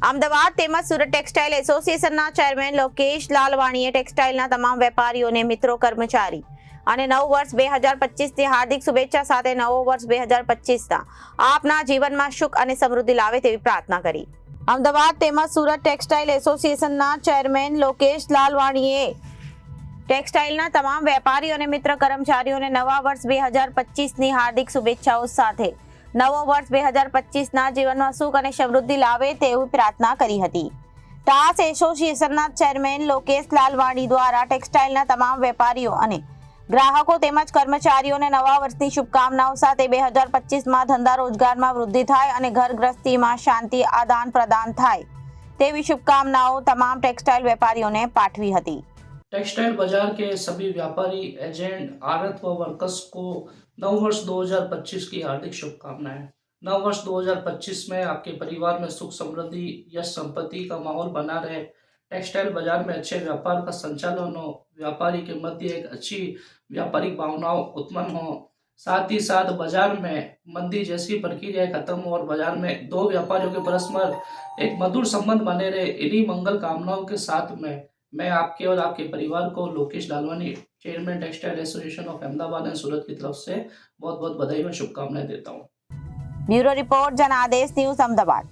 અમદાવાદ તેમજ સુરત ટેક્સટાઇલ એસોસિએશનના ચેરમેન લોકેશ લાલવાણીએ ટેક્સટાઇલના તમામ વેપારીઓને, મિત્રો, કર્મચારી અને નવ વર્ષ 2025ની હાર્દિક શુભેચ્છા સાથે નવો વર્ષ 2025ના આપના જીવનમાં સુખ અને સમૃદ્ધિ લાવે તેવી પ્રાર્થના કરી. અમદાવાદ તેમજ સુરત ટેક્સટાઇલ એસોસિએશનના ચેરમેન લોકેશ લાલવાણીએ ટેક્સટાઇલના તમામ વેપારીઓ અને મિત્ર કર્મચારીઓને નવા વર્ષ 2025ની હાર્દિક શુભેચ્છાઓ સાથે નવો વર્ષ 2025ના જીવનમાં સુખ અને સમૃદ્ધિ લાવે તેવી પ્રાર્થના કરી હતી. ટાસ એસોસિએશનના ચેરમેન લોકેશ લાલવાણી દ્વારા ટેક્સટાઇલના તમામ વેપારીઓ અને ગ્રાહકો તેમજ કર્મચારીઓને નવા વર્ષની શુભકામનાઓ સાથે 2025માં ધંધા રોજગારમાં વૃદ્ધિ થાય અને ઘર ગૃહસ્થીમાં શાંતિ, આદાન प्रदान થાય તેવી શુભકામનાઓ તમામ ટેક્સટાઇલ વેપારીઓને પાઠવી હતી. टेक्सटाइल बाजार के सभी व्यापारी, एजेंट, आड़त व वर्कर्स को नव वर्ष 2025 की हार्दिक शुभकामनाएं। नव वर्ष 2025 में आपके परिवार में सुख, समृद्धि, यश, संपत्ति का माहौल बना रहे। टेक्सटाइल बाजार में अच्छे व्यापार का संचालन हो, व्यापारी के मध्य एक अच्छी व्यापारिक भावनाओं उत्पन्न हो, साथ ही साथ बाजार में मंदी जैसी प्रक्रिया खत्म हो और बाजार में दो व्यापारियों के परस्पर एक मधुर संबंध बने रहे। इन्हीं मंगल कामनाओं के साथ में मैं आपके और आपके परिवार को Lokesh Lalwani, chairman textile association of Ahmedabad and Surat की तरफ से बहुत बहुत बधाई व शुभकामनाएं देता हूँ. ब्यूरो रिपोर्ट, जनादेश न्यूज, अहमदाबाद.